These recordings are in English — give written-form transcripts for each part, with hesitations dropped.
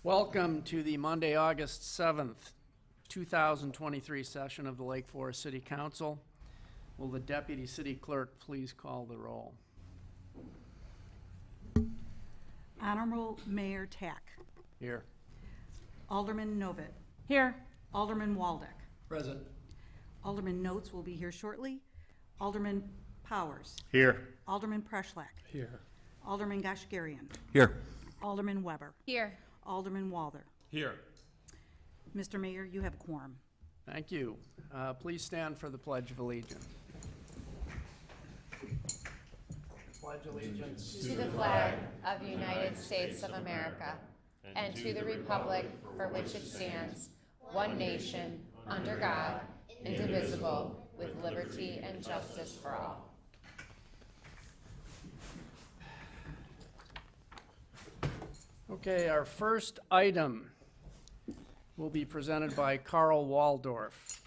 Welcome to the Monday, August 7th, 2023 session of the Lake Forest City Council. Will the Deputy City Clerk please call the roll? Honorable Mayor Tack. Here. Alderman Novit. Here. Alderman Waldeck. Present. Alderman Notes will be here shortly. Alderman Powers. Here. Alderman Preschlack. Here. Alderman Gashgarian. Here. Alderman Weber. Here. Alderman Walther. Here. Mr. Mayor, you have a quorum. Thank you. Please stand for the Pledge of Allegiance. Pledge allegiance To the flag of the United States of America and to the republic for which it stands, one nation, under God, indivisible, with liberty and justice for all. Okay, our first item will be presented by Carl Waldorf.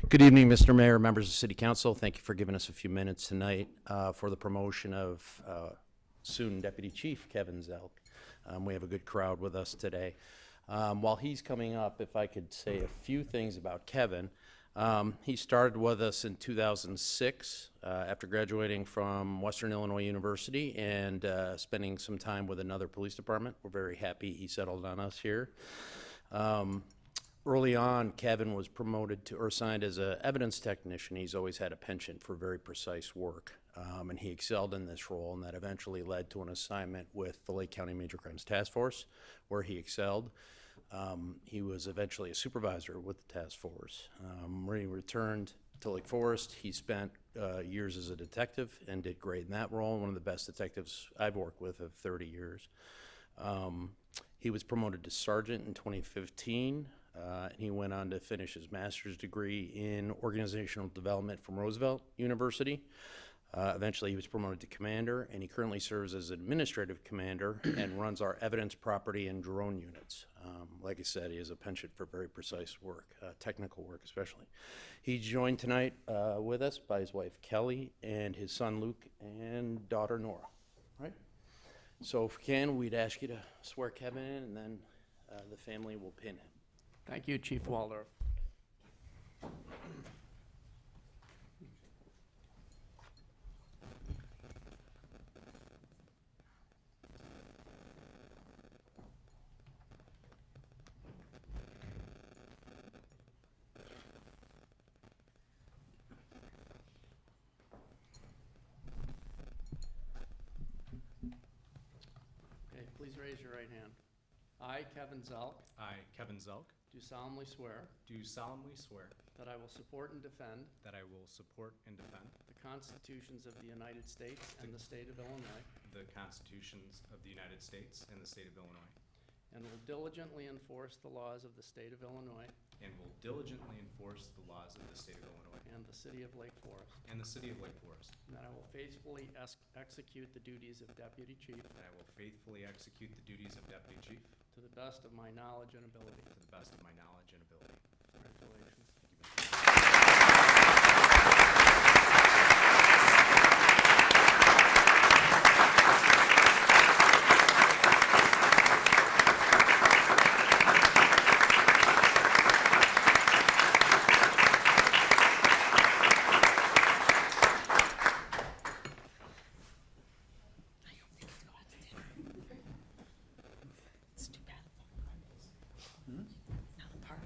Good evening, Mr. Mayor, members of City Council. Thank you for giving us a few minutes tonight for the promotion of soon Deputy Chief Kevin Zelk. We have a good crowd with us today. While he's coming up, if I could say a few things about Kevin. He started with us in 2006 after graduating from Western Illinois University and spending some time with another police department. We're very happy he settled on us here. Early on, Kevin was promoted to or assigned as an evidence technician. He's always had a penchant for very precise work, and he excelled in this role, and that eventually led to an assignment with the Lake County Major Crimes Task Force, where he excelled. He was eventually a supervisor with the task force. When he returned to Lake Forest, he spent years as a detective and did great in that role, one of the best detectives I've worked with of 30 years. He was promoted to sergeant in 2015. And he went on to finish his master's degree in organizational development from Roosevelt University. Eventually he was promoted to commander, and he currently serves as administrative commander and runs our evidence, property, and drone units. Like I said, he has a penchant for very precise work, technical work especially. He's joined tonight with us by his wife Kelly and his son Luke and daughter Nora. Right? So if we can, we'd ask you to swear Kevin in, and then the family will pin him. Thank you, Chief Waldorf. Okay, please raise your right hand. I, Kevin Zelk, I, Kevin Zelk, do solemnly swear do solemnly swear that I will support and defend that I will support and defend the constitutions of the United States and the state of Illinois, the constitutions of the United States and the state of Illinois, and will diligently enforce the laws of the state of Illinois and will diligently enforce the laws of the state of Illinois and the city of Lake Forest, and the city of Lake Forest, and that I will faithfully execute the duties of Deputy Chief that I will faithfully execute the duties of Deputy Chief to the best of my knowledge and ability. to the best of my knowledge and ability. Congratulations. Thank you, Mr. It's too bad. Not a part.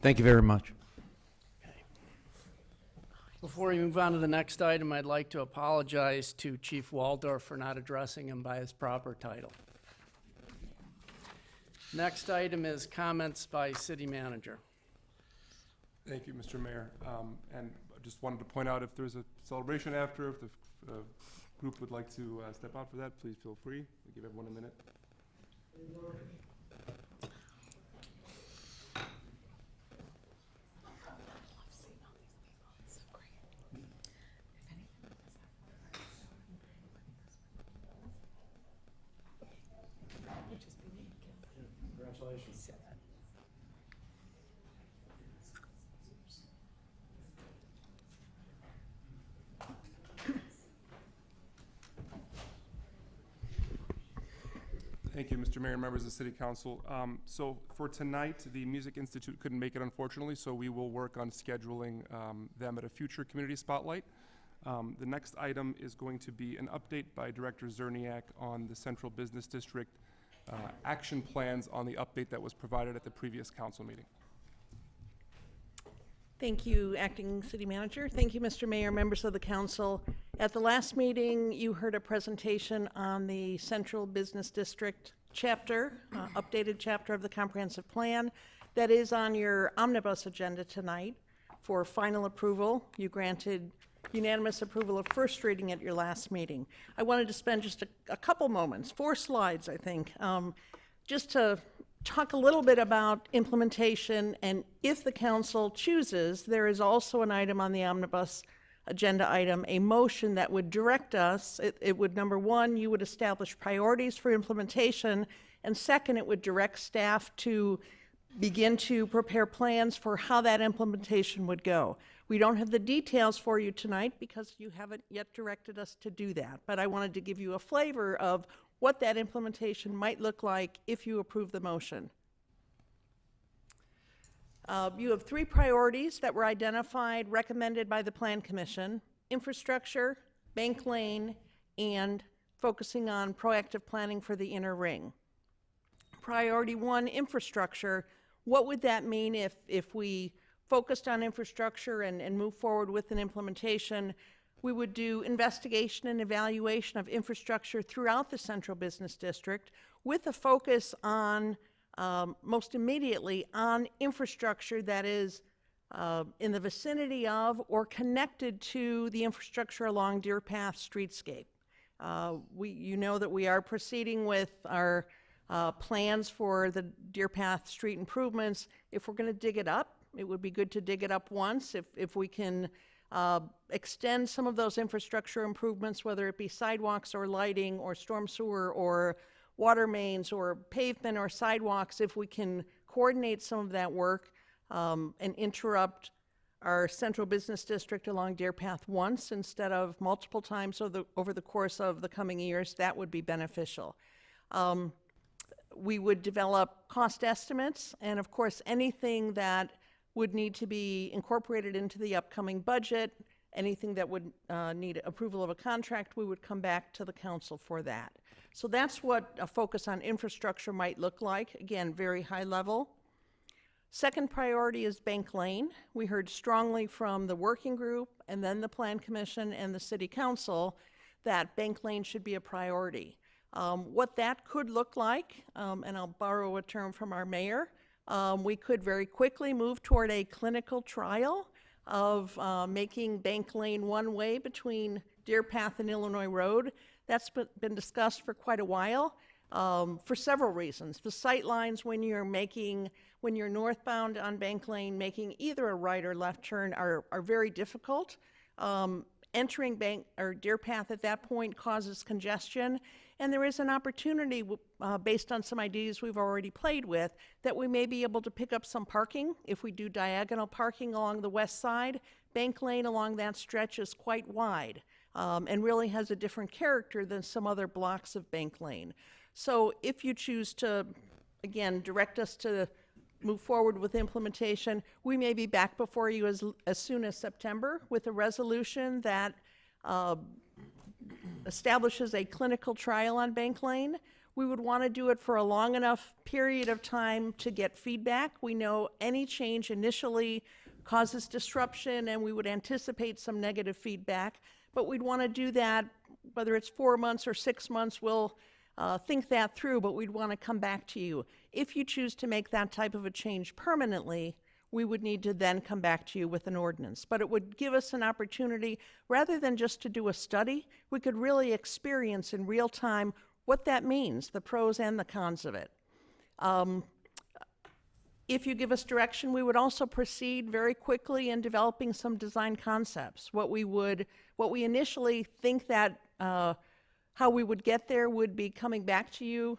Thank you very much. Before we move on to the next item, I'd like to apologize to Chief Waldorf for not addressing him by his proper title. Next item is comments by city manager. Thank you, Mr. Mayor. And I just wanted to point out, if there's a celebration after, if the group would like to step out for that, please feel free. We'll give everyone a minute. Thank you, Mr. Mayor and members of the City Council. So for tonight, the Music Institute couldn't make it, unfortunately, so we will work on scheduling them at a future community spotlight. The next item is going to be an update by Director Zerniak on the Central Business District action plans on the update that was provided at the previous council meeting. Thank you, Acting City Manager. Thank you, Mr. Mayor, members of the council. At the last meeting, you heard a presentation on the Central Business District chapter, updated chapter of the comprehensive plan that is on your omnibus agenda tonight for final approval. You granted unanimous approval of first reading at your last meeting. I wanted to spend just a couple moments, 4 slides, I think, just to talk a little bit about implementation, and if the council chooses, there is also an item on the omnibus agenda item, a motion that would direct us. It would, number one, you would establish priorities for implementation, and second, it would direct staff to begin to prepare plans for how that implementation would go. We don't have the details for you tonight because you haven't yet directed us to do that, but I wanted to give you a flavor of what that implementation might look like if you approve the motion. You have 3 priorities that were identified, recommended by the Plan Commission: infrastructure, Bank Lane, and focusing on proactive planning for the inner ring. Priority 1, infrastructure. What would that mean if we focused on infrastructure and move forward with an implementation? We would do investigation and evaluation of infrastructure throughout the Central Business District with a focus on, most immediately, on infrastructure that is in the vicinity of or connected to the infrastructure along Deer Path streetscape. You know that we are proceeding with our plans for the Deer Path street improvements. If we're going to dig it up, it would be good to dig it up once. If we can extend some of those infrastructure improvements, whether it be sidewalks or lighting or storm sewer or water mains or pavement or sidewalks, if we can coordinate some of that work and interrupt our Central Business District along Deer Path once instead of multiple times over the course of the coming years, that would be beneficial. We would develop cost estimates, and of course anything that would need to be incorporated into the upcoming budget, anything that would need approval of a contract, we would come back to the council for that. So that's what a focus on infrastructure might look like. Again, very high level. Second priority is Bank Lane. We heard strongly from the working group and then the Plan Commission and the City Council that Bank Lane should be a priority. What that could look like, and I'll borrow a term from our mayor, we could very quickly move toward a clinical trial of making Bank Lane one way between Deer Path and Illinois Road. That's been discussed for quite a while for several reasons. The sight lines when you're northbound on Bank Lane, making either a right or left turn are very difficult. Entering Deer Path at that point causes congestion, and there is an opportunity based on some ideas we've already played with that we may be able to pick up some parking. If we do diagonal parking along the west side, Bank Lane along that stretch is quite wide and really has a different character than some other blocks of Bank Lane. So if you choose to, again, direct us to move forward with implementation, we may be back before you as soon as September with a resolution that establishes a clinical trial on Bank Lane. We would want to do it for a long enough period of time to get feedback. We know any change initially causes disruption, and we would anticipate some negative feedback, but we'd want to do that, whether it's 4 months or 6 months, we'll think that through, but we'd want to come back to you. If you choose to make that type of a change permanently, we would need to then come back to you with an ordinance. But it would give us an opportunity, rather than just to do a study, we could really experience in real time what that means, the pros and the cons of it. If you give us direction, we would also proceed very quickly in developing some design concepts. What we initially think that how we would get there would be coming back to you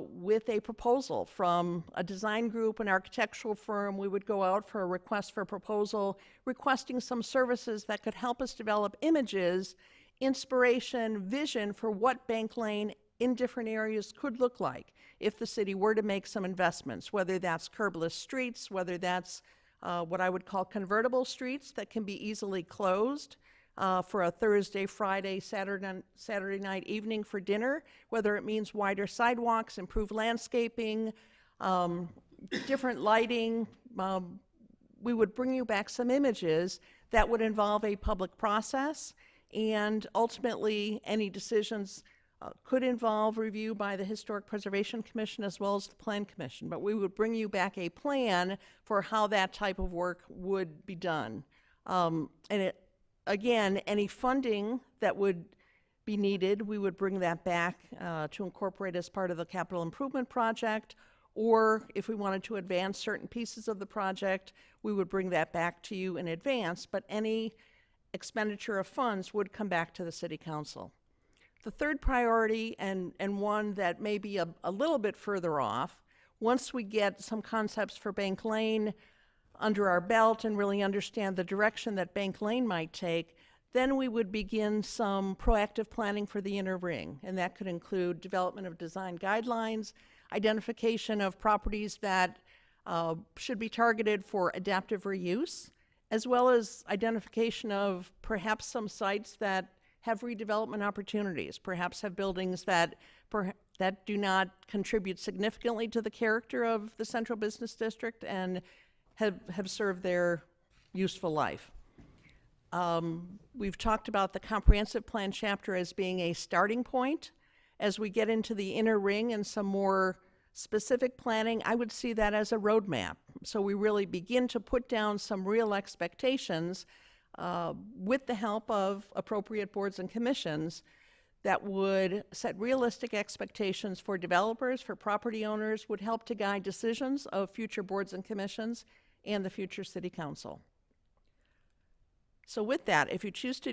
with a proposal from a design group, an architectural firm. We would go out for a request for proposal, requesting some services that could help us develop images, inspiration, vision for what Bank Lane in different areas could look like if the city were to make some investments, whether that's curbless streets, whether that's what I would call convertible streets that can be easily closed for a Thursday, Friday, Saturday night evening for dinner, whether it means wider sidewalks, improved landscaping, different lighting. We would bring you back some images that would involve a public process, and ultimately any decisions could involve review by the Historic Preservation Commission as well as the Plan Commission. But we would bring you back a plan for how that type of work would be done. Again, any funding that would be needed, we would bring that back to incorporate as part of the capital improvement project, or if we wanted to advance certain pieces of the project, we would bring that back to you in advance, but any expenditure of funds would come back to the City Council. The third priority, and one that may be a little bit further off, once we get some concepts for Bank Lane under our belt and really understand the direction that Bank Lane might take, then we would begin some proactive planning for the inner ring. And that could include development of design guidelines, identification of properties that should be targeted for adaptive reuse, as well as identification of perhaps some sites that have redevelopment opportunities, perhaps have buildings that do not contribute significantly to the character of the central business district and have served their useful life. We've talked about the comprehensive plan chapter as being a starting point. As we get into the inner ring and some more specific planning, I would see that as a roadmap. So we really begin to put down some real expectations with the help of appropriate boards and commissions that would set realistic expectations for developers, for property owners, would help to guide decisions of future boards and commissions and the future City Council. So with that, if you choose to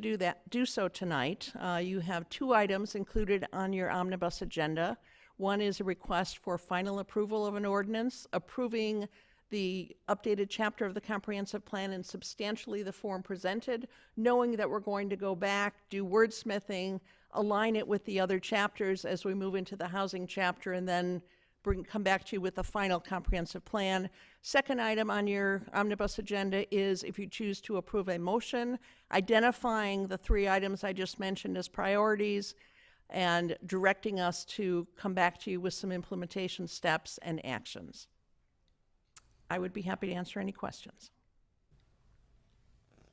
do so tonight, you have 2 items included on your omnibus agenda. One is a request for final approval of an ordinance approving the updated chapter of the comprehensive plan in substantially the form presented, knowing that we're going to go back, do wordsmithing, align it with the other chapters as we move into the housing chapter, and then come back to you with the final comprehensive plan. Second item on your omnibus agenda is if you choose to approve a motion identifying the 3 items I just mentioned as priorities and directing us to come back to you with some implementation steps and actions. I would be happy to answer any questions.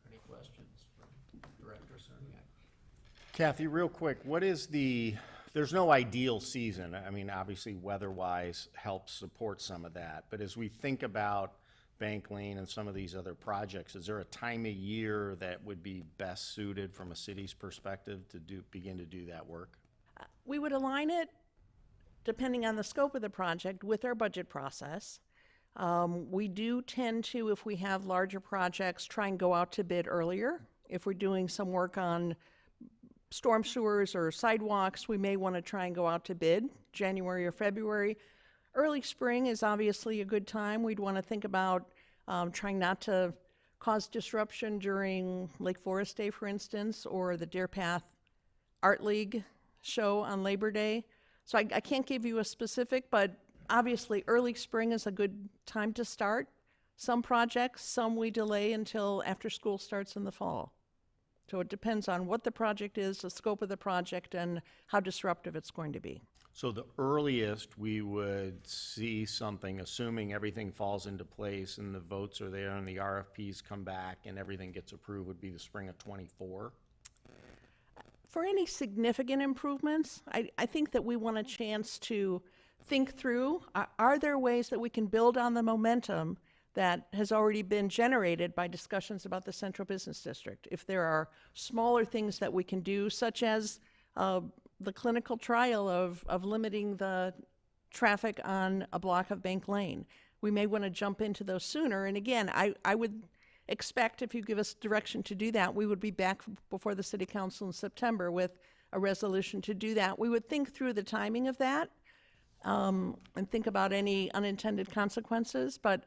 Any questions for Director Cerniak? Kathy, real quick, there's no ideal season. I mean, obviously, weather-wise helps support some of that. But as we think about Bank Lane and some of these other projects, is there a time of year that would be best suited from a city's perspective to begin to do that work? We would align it, depending on the scope of the project, with our budget process. We do tend to, if we have larger projects, try and go out to bid earlier. If we're doing some work on storm sewers or sidewalks, we may want to try and go out to bid January or February. Early spring is obviously a good time. We'd want to think about trying not to cause disruption during Lake Forest Day, for instance, or the Deer Path Art League show on Labor Day. So I can't give you a specific, but obviously early spring is a good time to start. Some projects, some we delay until after school starts in the fall. So it depends on what the project is, the scope of the project, and how disruptive it's going to be. So the earliest we would see something, assuming everything falls into place and the votes are there and the RFPs come back and everything gets approved, would be the spring of '24? For any significant improvements, I think that we want a chance to think through, are there ways that we can build on the momentum that has already been generated by discussions about the Central Business District? If there are smaller things that we can do, such as the clinical trial of limiting the traffic on a block of Bank Lane, we may want to jump into those sooner. And again, I would expect if you give us direction to do that, we would be back before the City Council in September with a resolution to do that. We would think through the timing of that and think about any unintended consequences. But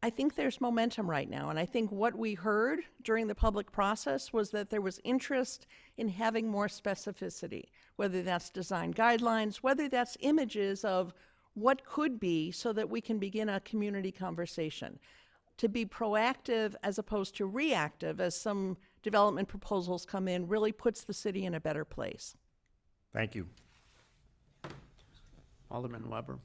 I think there's momentum right now. And I think what we heard during the public process was that there was interest in having more specificity, whether that's design guidelines, whether that's images of what could be, so that we can begin a community conversation. To be proactive as opposed to reactive, as some development proposals come in, really puts the city in a better place. Thank you. Alderman Weber.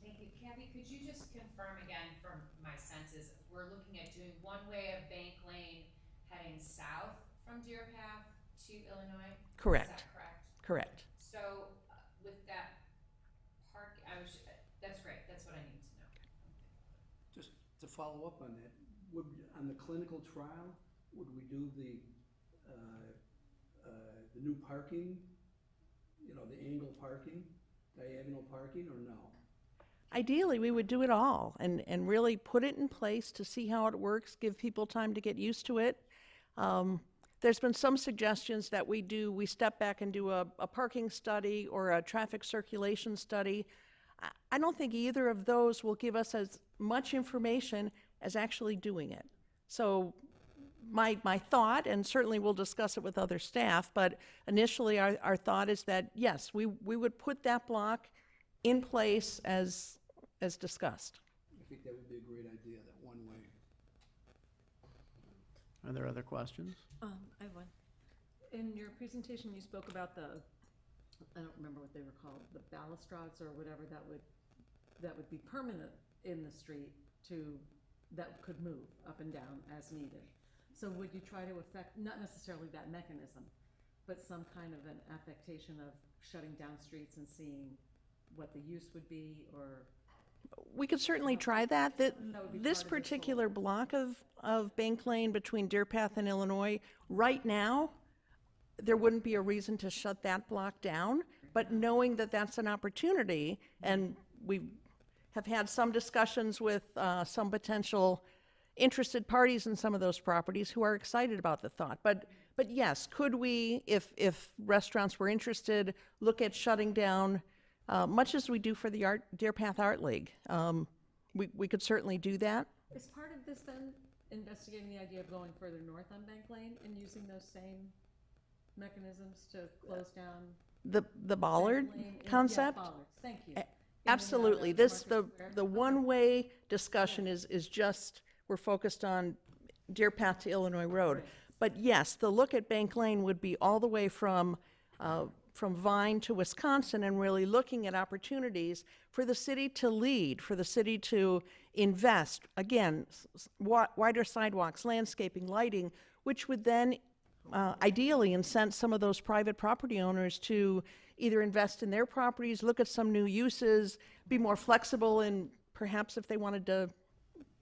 Thank you. Kathy, could you just confirm again from my senses, we're looking at doing one way of Bank Lane heading south from Deer Path to Illinois? Correct. Is that correct? Correct. So with that that's great. That's what I need to know. Just to follow up on that, on the clinical trial, would we do the new parking, the angle parking, diagonal parking, or no? Ideally, we would do it all and really put it in place to see how it works, give people time to get used to it. There's been some suggestions that we step back and do a parking study or a traffic circulation study. I don't think either of those will give us as much information as actually doing it. So my thought, and certainly we'll discuss it with other staff, but initially our thought is that, yes, we would put that block in place as discussed. I think that would be a great idea, that one way. Are there other questions? I have one. In your presentation, you spoke about I don't remember what they were called, the balustrades or whatever that would be permanent in the street that could move up and down as needed. So would you try to affect, not necessarily that mechanism, but some kind of an affectation of shutting down streets and seeing what the use would be, or? We could certainly try that. That would be This part of this particular block of Bank Lane between Deer Path and Illinois, right now, there wouldn't be a reason to shut that block down, but knowing that that's an opportunity, and we have had some discussions with some potential interested parties in some of those properties who are excited about the thought. But yes, could we, if restaurants were interested, look at shutting down, much as we do for the Deer Path Art League? We could certainly do that. Is part of this then investigating the idea of going further north on Bank Lane and using those same mechanisms to close down The bollard Bank Lane? concept? Yeah, bollards, thank you. In and Absolutely. out of The Market Square? one-way discussion is just, we're focused on Deer Path to Illinois Road. Right. But yes, the look at Bank Lane would be all the way from Vine to Wisconsin, and really looking at opportunities for the city to lead, for the city to invest, again, wider sidewalks, landscaping, lighting, which would then ideally incent some of those private property owners to either invest in their properties, look at some new uses, be more flexible in perhaps if they wanted to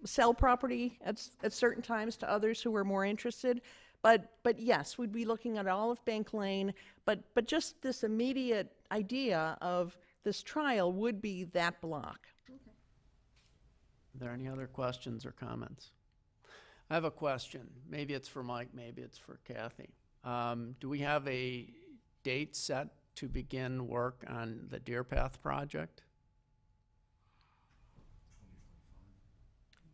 sell property at certain times to others who were more interested. But yes, we'd be looking at all of Bank Lane, but just this immediate idea of this trial would be that block. Are there any other questions or comments? I have a question. Maybe it's for Mike, maybe it's for Kathy. Do we have a date set to begin work on the Deer Path project?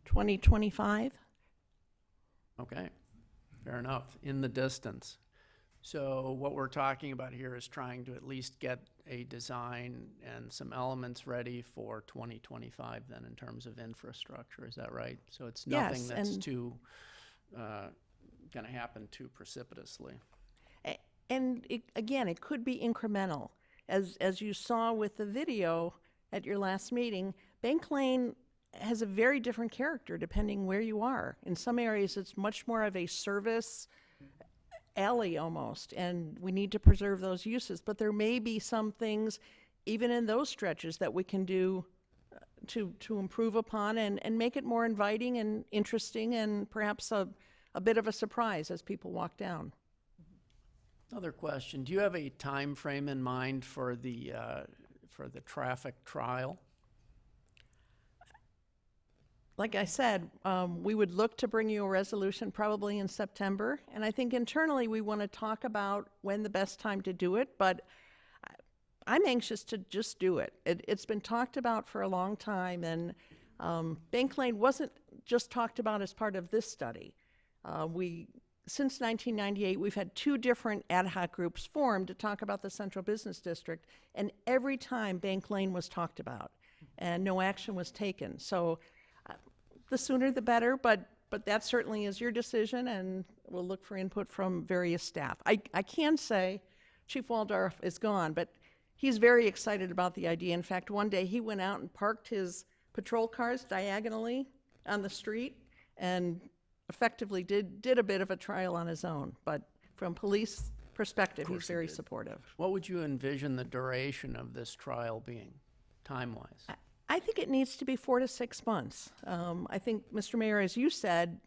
2025? Okay, fair enough, in the distance. So what we're talking about here is trying to at least get a design and some elements ready for 2025 then in terms of infrastructure, is that right? So it's nothing Yes, that's and- too, gonna happen too precipitously. And again, it could be incremental. as you saw with the video at your last meeting, Bank Lane has a very different character depending where you are. In some areas, it's much more of a service alley almost, and we need to preserve those uses. But there may be some things, even in those stretches, that we can do to improve upon and make it more inviting and interesting and perhaps a bit of a surprise as people walk down. Another question, do you have a time frame in mind for the traffic trial? Like I said, we would look to bring you a resolution probably in September. And I think internally we want to talk about when the best time to do it, but I'm anxious to just do it. It's been talked about for a long time, and Bank Lane wasn't just talked about as part of this study. Since 1998, we've had 2 different ad hoc groups formed to talk about the Central Business District, and every time Bank Lane was talked about, and no action was taken. So the sooner the better, but that certainly is your decision, and we'll look for input from various staff. I can say Chief Waldorf is gone, but he's very excited about the idea. In fact, one day he went out and parked his patrol cars diagonally on the street and effectively did a bit of a trial on his own. But from police perspective, he's very supportive. What would you envision the duration of this trial being, time-wise? I think it needs to be 4 to 6 months. I think, Mr. Mayor, as you said,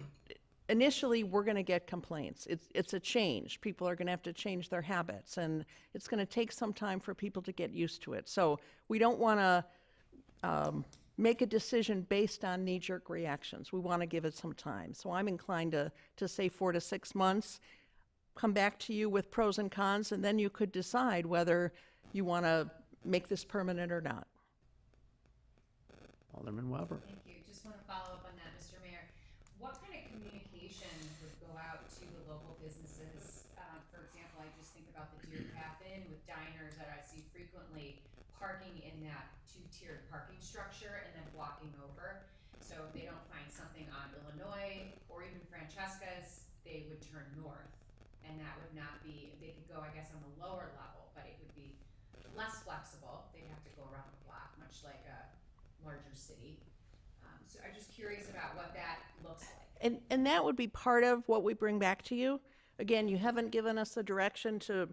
initially we're going to get complaints. It's a change. People are going to have to change their habits, and it's going to take some time for people to get used to it. So we don't want to make a decision based on knee-jerk reactions. We want to give it some time. So I'm inclined to say 4 to 6 months, come back to you with pros and cons, and then you could decide whether you want to make this permanent or not. Alderman Weber. Thank you. Just want to follow up on that, Mr. Mayor. What kind of communication would go out to the local businesses? For example, I just think about the Deer Path Inn with diners that I see frequently parking in that 2-tiered parking structure and then walking over. So if they don't find something on Illinois or even Francesca's, they would turn north. And that would not be, they could go, I guess, on the lower level, but it would be less flexible. They'd have to go around the block, much like a larger city. So I'm just curious about what that looks like. And that would be part of what we bring back to you. Again, you haven't given us the direction to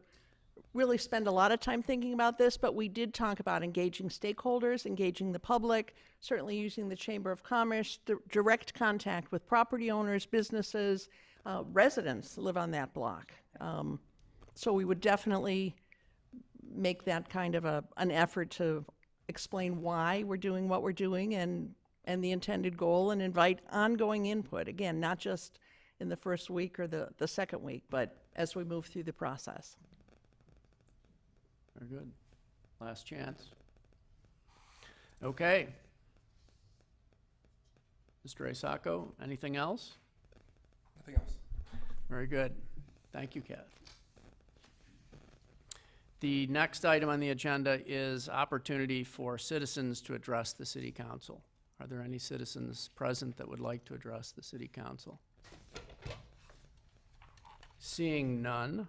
really spend a lot of time thinking about this, but we did talk about engaging stakeholders, engaging the public, certainly using the Chamber of Commerce, direct contact with property owners, businesses, residents live on that block. So we would definitely make that kind of an effort to explain why we're doing what we're doing and the intended goal, and invite ongoing input. Again, not just in the first week or the second week, but as we move through the process. Very good. Last chance. Okay. Mr. Asako, anything else? Nothing else. Very good. Thank you, Kath. The next item on the agenda is opportunity for citizens to address the city council. Are there any citizens present that would like to address the city council? Seeing none,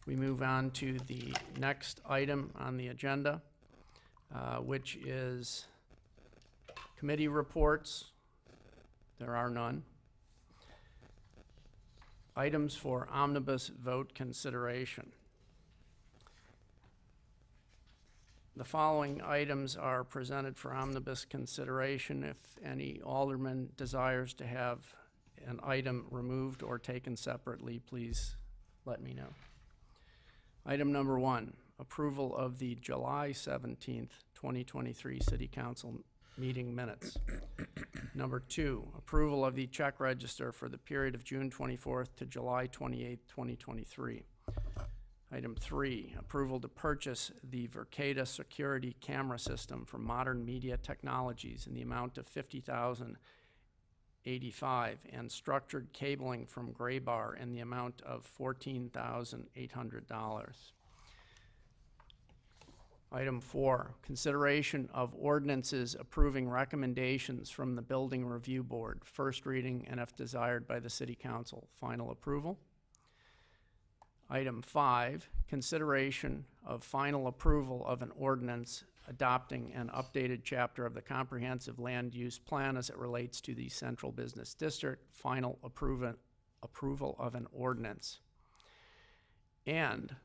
we move on to the next item on the agenda, which is committee reports. There are none. Items for omnibus vote consideration. The following items are presented for omnibus consideration. If any alderman desires to have an item removed or taken separately, please let me know. Item number 1, approval of the July 17th, 2023 City Council meeting minutes. Number 2, approval of the check register for the period of June 24th to July 28th, 2023. Item 3, approval to purchase the Verkada security camera system from Modern Media Technologies in the amount of $50,085 and structured cabling from Graybar in the amount of $14,800. Item 4, consideration of ordinances approving recommendations from the Building Review Board, first reading, and if desired by the City Council, final approval. Item 5, consideration of final approval of an ordinance adopting an updated chapter of the comprehensive land use plan as it relates to the central business district, final approval of an ordinance. And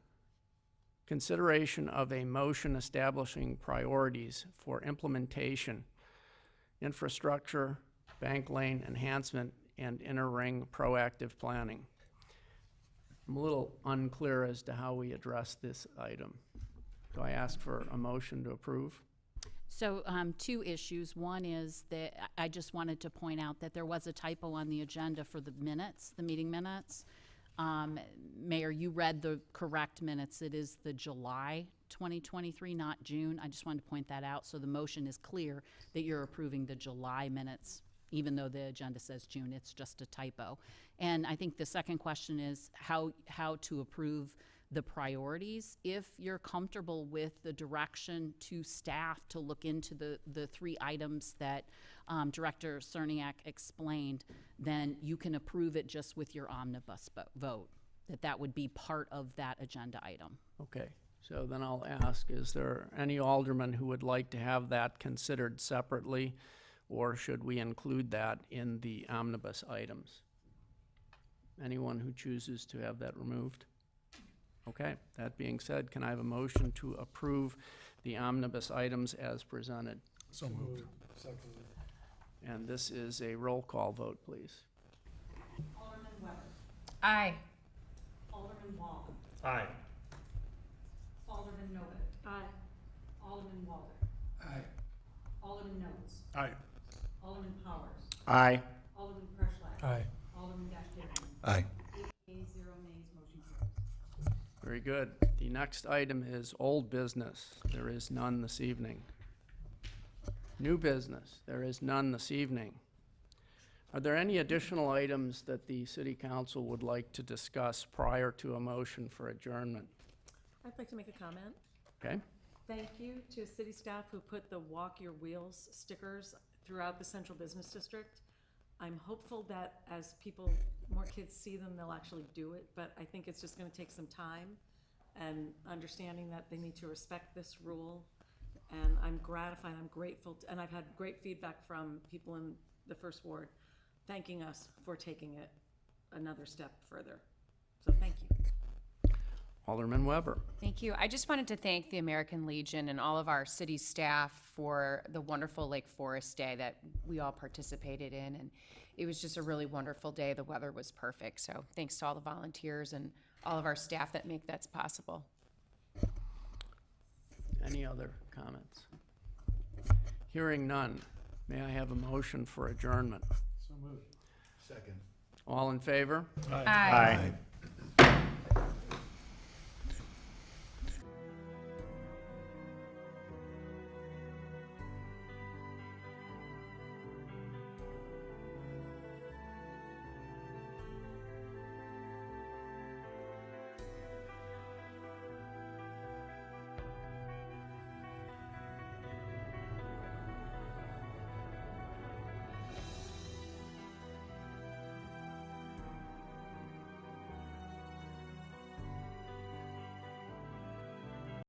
consideration of a motion establishing priorities for implementation, infrastructure, bank lane enhancement, and inner ring proactive planning. I'm a little unclear as to how we address this item. Do I ask for a motion to approve? So, two issues. One is that I just wanted to point out that there was a typo on the agenda for the minutes, the meeting minutes. Mayor, you read the correct minutes. It is the July 2023, not June. I just wanted to point that out, so the motion is clear that you're approving the July minutes, even though the agenda says June. It's just a typo. And I think the second question is how to approve the priorities. If you're comfortable with the direction to staff to look into the 3 items that Director Cerniak explained, then you can approve it just with your omnibus vote, that would be part of that agenda item. Okay, so then I'll ask, is there any alderman who would like to have that considered separately, or should we include that in the omnibus items? Anyone who chooses to have that removed? Okay, that being said, can I have a motion to approve the omnibus items as presented? So moved. Second. And this is a roll call vote, please. Alderman Weber, Aye. Alderman Wall, Aye. Alderman Novak. Aye. Alderman Walter, Aye. Alderman Knowles, Aye. Alderman Powers, Aye. Alderman Preschlack. Aye. Alderman Dash. Aye. 8 ayes, 0 nays, motion carries. Very good. The next item is old business. There is none this evening. New business. There is none this evening. Are there any additional items that the city council would like to discuss prior to a motion for adjournment? I'd like to make a comment. Okay? Thank you to city staff who put the Walk Your Wheels stickers throughout the central business district. I'm hopeful that as more kids see them, they'll actually do it, but I think it's just gonna take some time and understanding that they need to respect this rule. And I'm gratified, I'm grateful, and I've had great feedback from people in the First Ward thanking us for taking it another step further. So thank you. Alderman Weber. Thank you. I just wanted to thank the American Legion and all of our city staff for the wonderful Lake Forest Day that we all participated in. And it was just a really wonderful day. The weather was perfect. So thanks to all the volunteers and all of our staff that make that possible. Any other comments? Hearing none, may I have a motion for adjournment? So moved. Second. All in favor? Aye. Aye.